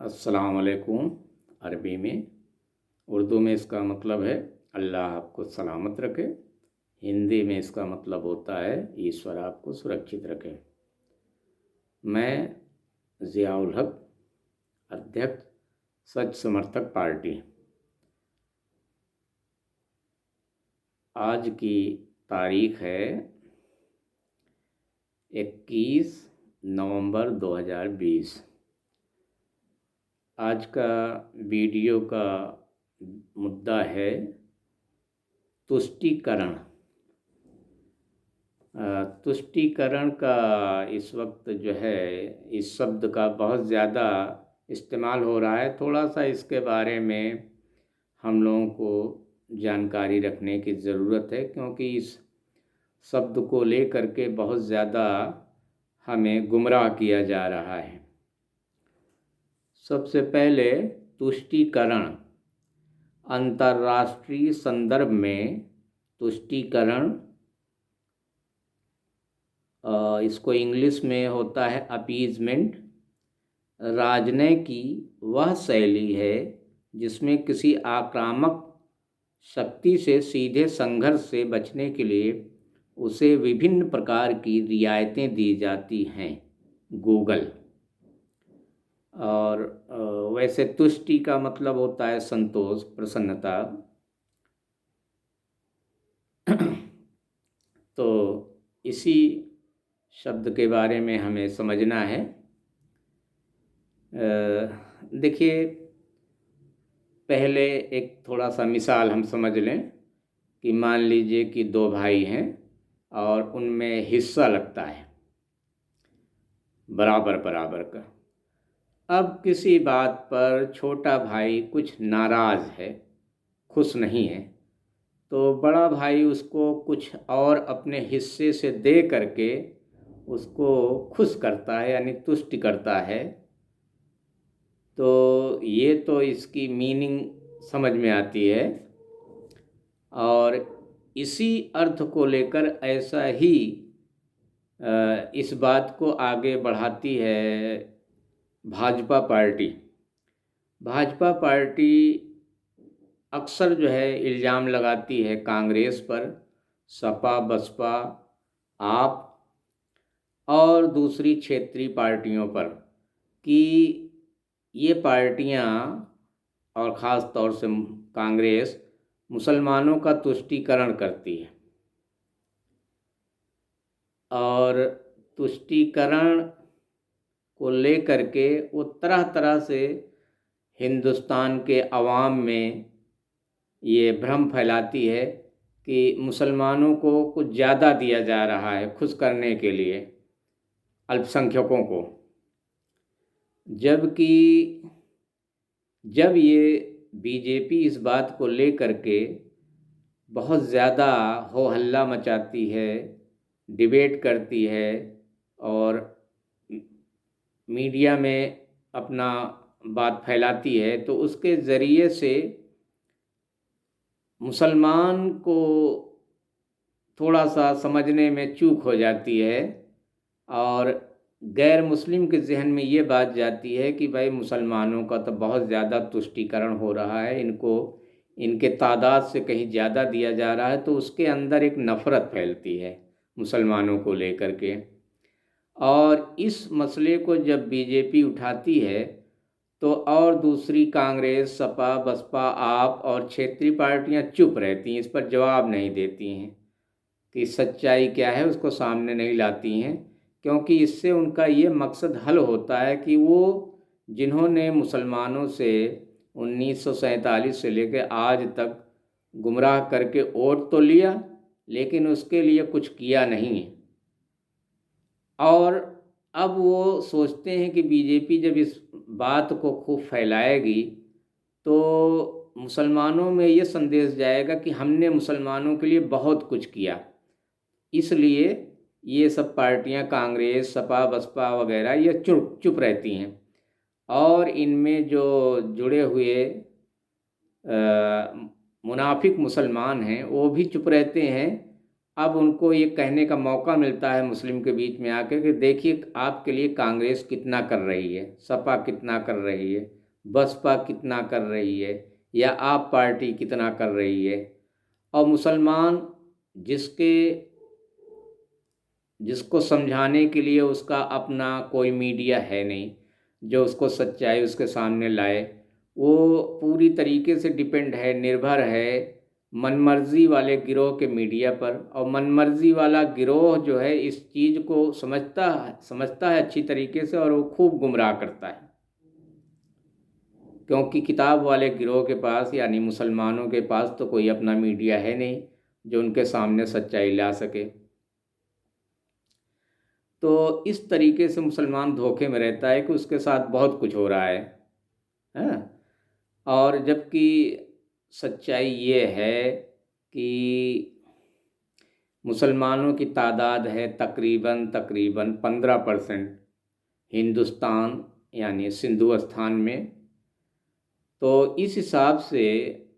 अस्सलाम वालेकुम। अरबी में, उर्दू में इसका मतलब है अल्लाह आपको सलामत रखे। हिंदी में इसका मतलब होता है ईश्वर आपको सुरक्षित रखे। मैं ज़ियाउल हक, अध्यक्ष सच समर्थक पार्टी। आज की तारीख है 21 नवंबर 2020। आज का वीडियो का मुद्दा है तुष्टीकरण। तुष्टीकरण का इस वक्त जो है इस शब्द का बहुत ज़्यादा इस्तेमाल हो रहा है। थोड़ा सा इसके बारे में हम लोगों को जानकारी रखने की ज़रूरत है, क्योंकि इस शब्द को लेकर के बहुत ज़्यादा हमें गुमराह किया जा रहा है। सबसे पहले तुष्टीकरण अंतर्राष्ट्रीय संदर्भ में तुष्टीकरण इसको इंग्लिश में होता है अपीजमेंट। राजनय की वह शैली है जिसमें किसी आक्रामक शक्ति से सीधे संघर्ष से बचने के लिए उसे विभिन्न प्रकार की रियायतें दी जाती हैं। गूगल। और वैसे तुष्टि का मतलब होता है संतोष, प्रसन्नता। तो इसी शब्द के बारे में हमें समझना है। देखिए, पहले एक थोड़ा सा मिसाल हम समझ लें कि मान लीजिए कि दो भाई हैं और उनमें हिस्सा लगता है बराबर बराबर का। अब किसी बात पर छोटा भाई कुछ नाराज़ है, खुश नहीं है, तो बड़ा भाई उसको कुछ और अपने हिस्से से दे करके उसको खुश करता है, यानी तुष्ट करता है। तो ये तो इसकी मीनिंग समझ में आती है। और इसी अर्थ को लेकर ऐसा ही इस बात को आगे बढ़ाती है भाजपा पार्टी। भाजपा पार्टी अक्सर जो है इल्ज़ाम लगाती है कांग्रेस पर, सपा, बसपा, आप और दूसरी क्षेत्रीय पार्टियों पर कि ये पार्टियां और ख़ास तौर से कांग्रेस मुसलमानों का तुष्टीकरण करती है। और तुष्टीकरण को लेकर के वो तरह तरह से हिंदुस्तान के अवाम में ये भ्रम फैलाती है कि मुसलमानों को कुछ ज़्यादा दिया जा रहा है खुश करने के लिए अल्पसंख्यकों को। जबकि जब ये बीजेपी इस बात को लेकर के बहुत ज़्यादा हो हल्ला मचाती है, डिबेट करती है और मीडिया में अपना बात फैलाती है, तो उसके ज़रिए से मुसलमान को थोड़ा सा समझने में चूक हो जाती है और गैर मुस्लिम के जहन में ये बात जाती है कि भाई मुसलमानों का तो बहुत ज़्यादा तुष्टीकरण हो रहा है, इनको इनके तादाद से कहीं ज़्यादा दिया जा रहा है। तो उसके अंदर एक नफ़रत फैलती है मुसलमानों को लेकर के। और इस मसले को जब बीजेपी उठाती है तो और दूसरी कांग्रेस, सपा, बसपा, आप और क्षेत्रीय पार्टियां चुप रहती हैं, इस पर जवाब नहीं देती हैं कि सच्चाई क्या है उसको सामने नहीं लाती हैं, क्योंकि इससे उनका ये मकसद हल होता है कि वो जिन्होंने मुसलमानों से 1947 से लेकर आज तक गुमराह करके वोट तो लिया, लेकिन उसके लिए कुछ किया नहीं है। और अब वो सोचते हैं कि बीजेपी जब इस बात को खूब फैलाएगी तो मुसलमानों में ये संदेश जाएगा कि हमने मुसलमानों के लिए बहुत कुछ किया। इसलिए ये सब पार्टियां, कांग्रेस, सपा, बसपा वगैरह, ये चुप चुप रहती हैं। और इनमें जो जुड़े हुए मुनाफिक मुसलमान हैं वो भी चुप रहते हैं अब उनको ये कहने का मौका मिलता है मुस्लिम के बीच में आके कि देखिए आपके लिए कांग्रेस कितना कर रही है, सपा कितना कर रही है, बसपा कितना कर रही है, या आप पार्टी कितना कर रही है। और मुसलमान जिसके जिसको समझाने के लिए उसका अपना कोई मीडिया है नहीं जो उसको सच्चाई उसके सामने लाए, वो पूरी तरीके से डिपेंड है, निर्भर है मनमर्जी वाले गिरोह के मीडिया पर। और मनमर्जी वाला गिरोह जो है इस चीज़ को समझता है अच्छी तरीके से, और वो खूब गुमराह करता है, क्योंकि किताब वाले गिरोह के पास यानी मुसलमानों के पास तो कोई अपना मीडिया है नहीं जो उनके सामने सच्चाई ला सके। तो इस तरीके से मुसलमान धोखे में रहता है कि उसके साथ बहुत कुछ हो रहा है। और जबकि सच्चाई ये है कि मुसलमानों की तादाद है तकरीबन 15% हिंदुस्तान यानी सिंधु स्थान में। तो इस हिसाब से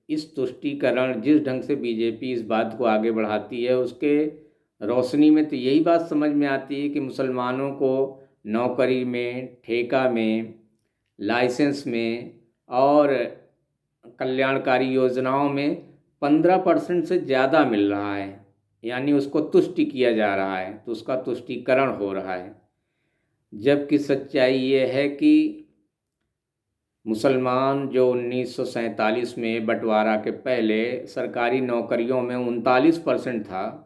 इस तुष्टीकरण जिस ढंग से बीजेपी इस बात को आगे बढ़ाती है, उसके रोशनी में तो यही बात समझ में आती है कि मुसलमानों को नौकरी में, ठेका में, लाइसेंस में और कल्याणकारी योजनाओं में 15% से ज़्यादा मिल रहा है, यानी उसको तुष्टि किया जा रहा है, तो उसका तुष्टीकरण हो रहा है। जबकि सच्चाई ये है कि मुसलमान जो 1947 में बंटवारा के पहले सरकारी नौकरियों में 39% था,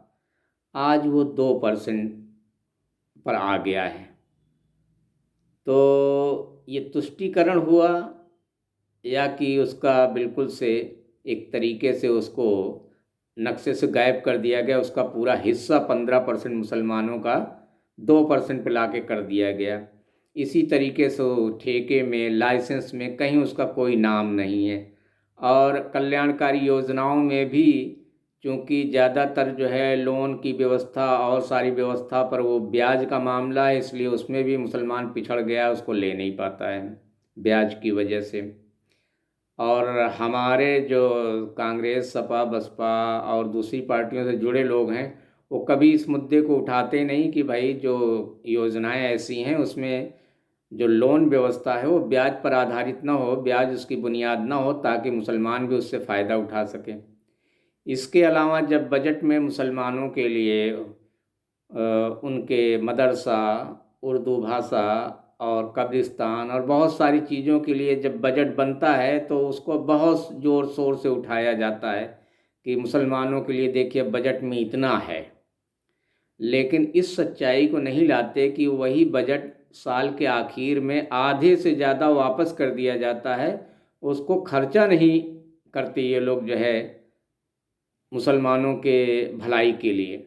आज वो 2% पर आ गया है। तो ये तुष्टीकरण हुआ या कि उसका बिल्कुल से एक तरीके से उसको नक्शे से गायब कर दिया गया, उसका पूरा हिस्सा 15% मुसलमानों का 2% पे लाके कर दिया गया। इसी तरीके से ठेके में, लाइसेंस में कहीं उसका कोई नाम नहीं है। और कल्याणकारी योजनाओं में भी चूँकि ज़्यादातर जो है लोन की व्यवस्था और सारी व्यवस्था पर वो ब्याज का मामला है, इसलिए उसमें भी मुसलमान पिछड़ गया, उसको ले नहीं पाता है ब्याज की वजह से। और हमारे जो कांग्रेस, सपा, बसपा और दूसरी पार्टियों से जुड़े लोग हैं, वो कभी इस मुद्दे को उठाते नहीं कि भाई जो योजनाएं ऐसी हैं उसमें जो लोन व्यवस्था है वो ब्याज पर आधारित ना हो, ब्याज उसकी बुनियाद ना हो, ताकि मुसलमान भी उससे फ़ायदा उठा सकें। इसके अलावा जब बजट में मुसलमानों के लिए उनके मदरसा, उर्दू भाषा और कब्रिस्तान और बहुत सारी चीज़ों के लिए जब बजट बनता है तो उसको बहुत ज़ोर शोर से उठाया जाता है कि मुसलमानों के लिए देखिए बजट में इतना है। लेकिन इस सच्चाई को नहीं लाते कि वही बजट साल के आखिर में आधे से ज़्यादा वापस कर दिया जाता है, उसको खर्चा नहीं करते ये लोग जो है मुसलमानों के भलाई के लिए।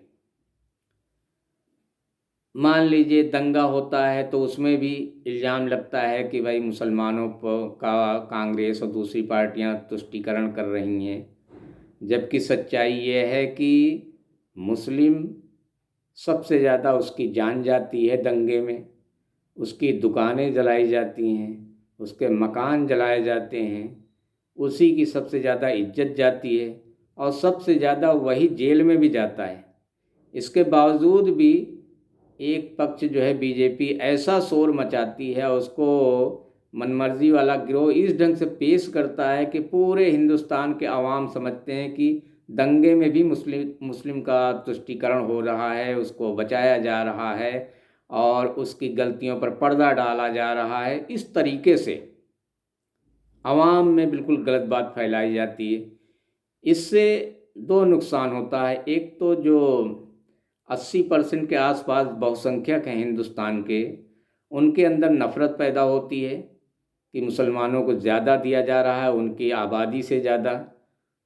मान लीजिए दंगा होता है तो उसमें भी इल्ज़ाम लगता है कि भाई मुसलमानों का कांग्रेस और दूसरी पार्टियां तुष्टीकरण कर रही हैं, जबकि सच्चाई ये है कि मुस्लिम सबसे ज़्यादा उसकी जान जाती है दंगे में, उसकी दुकानें जलाई जाती हैं, उसके मकान जलाए जाते हैं, उसी की सबसे ज़्यादा इज्जत जाती है और सबसे ज़्यादा वही जेल में भी जाता है। इसके बावजूद भी एक पक्ष जो है बीजेपी ऐसा शोर मचाती है, उसको मनमर्जी वाला गिरोह इस ढंग से पेश करता है कि पूरे हिंदुस्तान के अवाम समझते हैं कि दंगे में भी मुस्लिम का तुष्टीकरण हो रहा है, उसको बचाया जा रहा है और उसकी गलतियों पर पर्दा डाला जा रहा है। इस तरीके से अवाम में बिल्कुल गलत बात फैलाई जाती है। इससे दो नुकसान होता है। एक तो जो 80% के आसपास बहुसंख्यक हैं हिंदुस्तान के, उनके अंदर नफ़रत पैदा होती है कि मुसलमानों को ज़्यादा दिया जा रहा है उनकी आबादी से ज़्यादा।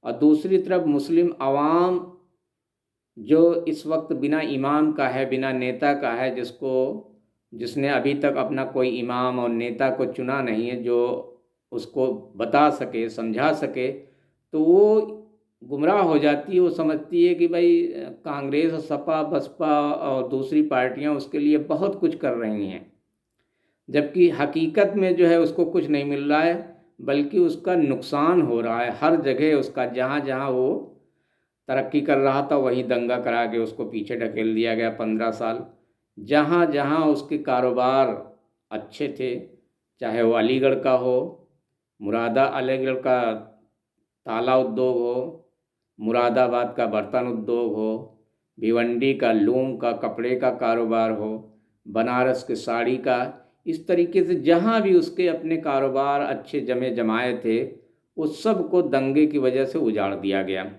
और दूसरी तरफ मुस्लिम अवाम जो इस वक्त बिना इमाम का है, बिना नेता का है, जिसने अभी तक अपना कोई इमाम और नेता को चुना नहीं है जो उसको बता सके, समझा सके, तो वो गुमराह हो जाती है। वो समझती है कि भाई कांग्रेस और सपा, बसपा और दूसरी पार्टियां उसके लिए बहुत कुछ कर रही हैं, जबकि हकीकत में जो है उसको कुछ नहीं मिल रहा है, बल्कि उसका नुकसान हो रहा है हर जगह उसका। जहाँ जहाँ वो तरक्की कर रहा था वहीं दंगा करा के उसको पीछे ढकेल दिया गया 15 साल। जहाँ जहाँ उसके कारोबार अच्छे थे, चाहे वो अलीगढ़ का हो, अलीगढ़ का ताला उद्योग हो, मुरादाबाद का बर्तन उद्योग हो, भिवंडी का लूम का कपड़े का कारोबार हो, बनारस के साड़ी का, इस तरीके से जहाँ भी उसके अपने कारोबार अच्छे जमे जमाए थे उस सब को दंगे की वजह से उजाड़ दिया गया।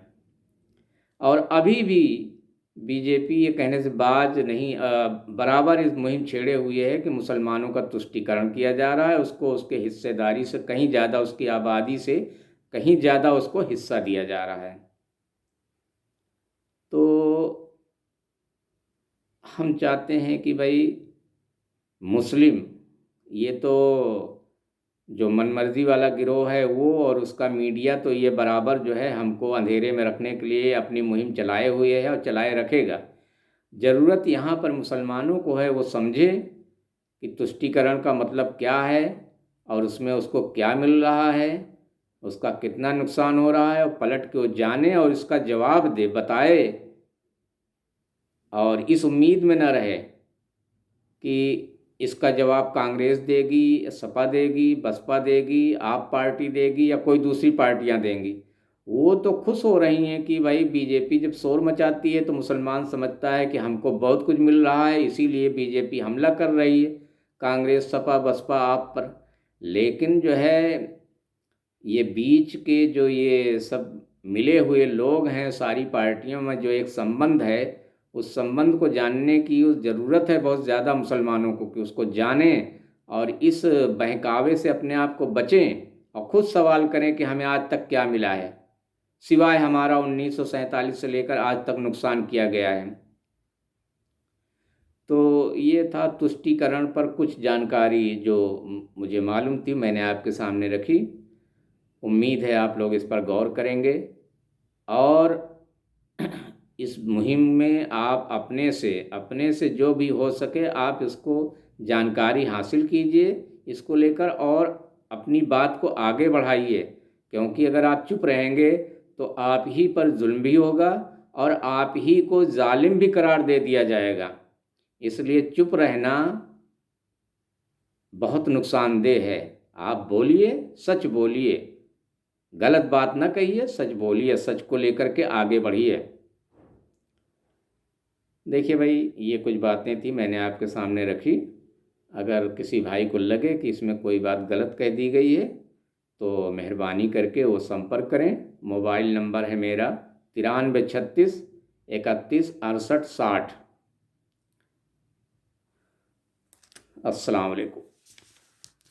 और अभी भी बीजेपी ये कहने से बाज नहीं, बराबर इस मुहिम छेड़े हुए है कि मुसलमानों का तुष्टीकरण किया जा रहा है, उसको उसके हिस्सेदारी से कहीं ज़्यादा, उसकी आबादी से कहीं ज़्यादा उसको हिस्सा दिया जा रहा है। तो हम चाहते हैं कि भाई मुस्लिम, ये तो जो मनमर्जी वाला गिरोह है वो और उसका मीडिया तो ये बराबर जो है हमको अंधेरे में रखने के लिए अपनी मुहिम चलाए हुए है और चलाए रखेगा। ज़रूरत यहाँ पर मुसलमानों को है वो समझे कि तुष्टीकरण का मतलब क्या है और उसमें उसको क्या मिल रहा है, उसका कितना नुकसान हो रहा है, और पलट के वो जाने और इसका जवाब दे, बताए, और इस उम्मीद में न रहे कि इसका जवाब कांग्रेस देगी, सपा देगी, बसपा देगी, आप पार्टी देगी या कोई दूसरी पार्टियां देंगी। वो तो खुश हो रही हैं कि भाई बीजेपी जब शोर मचाती है तो मुसलमान समझता है कि हमको बहुत कुछ मिल रहा है, इसीलिए बीजेपी हमला कर रही है कांग्रेस, सपा, बसपा, आप पर। लेकिन जो है ये बीच के जो ये सब मिले हुए लोग हैं, सारी पार्टियों में जो एक संबंध है, उस संबंध को जानने की उस ज़रूरत है बहुत ज़्यादा मुसलमानों को कि उसको जानें और इस बहकावे से अपने आप को बचें और खुद सवाल करें कि हमें आज तक क्या मिला है, सिवाय हमारा 1947 से लेकर आज तक नुकसान किया गया है। तो ये था तुष्टीकरण पर कुछ जानकारी जो मुझे मालूम थी, मैंने आपके सामने रखी। उम्मीद है आप लोग इस पर गौर करेंगे और इस मुहिम में आप अपने से जो भी हो सके आप इसको जानकारी हासिल कीजिए, इसको लेकर और अपनी बात को आगे बढ़ाइए, क्योंकि अगर आप चुप रहेंगे तो आप ही पर जुल्म भी होगा और आप ही को जालिम भी करार दे दिया जाएगा। इसलिए चुप रहना बहुत नुकसानदेह है। आप बोलिए, सच बोलिए, गलत बात ना कहिए, सच बोलिए, सच को लेकर के आगे बढ़िए। देखिए भाई, ये कुछ बातें थी मैंने आपके सामने रखी। अगर किसी भाई को लगे कि इसमें कोई बात गलत कह दी गई है तो मेहरबानी करके वो संपर्क करें। मोबाइल नंबर है मेरा 9336316860। अस्सलाम वालेकुम।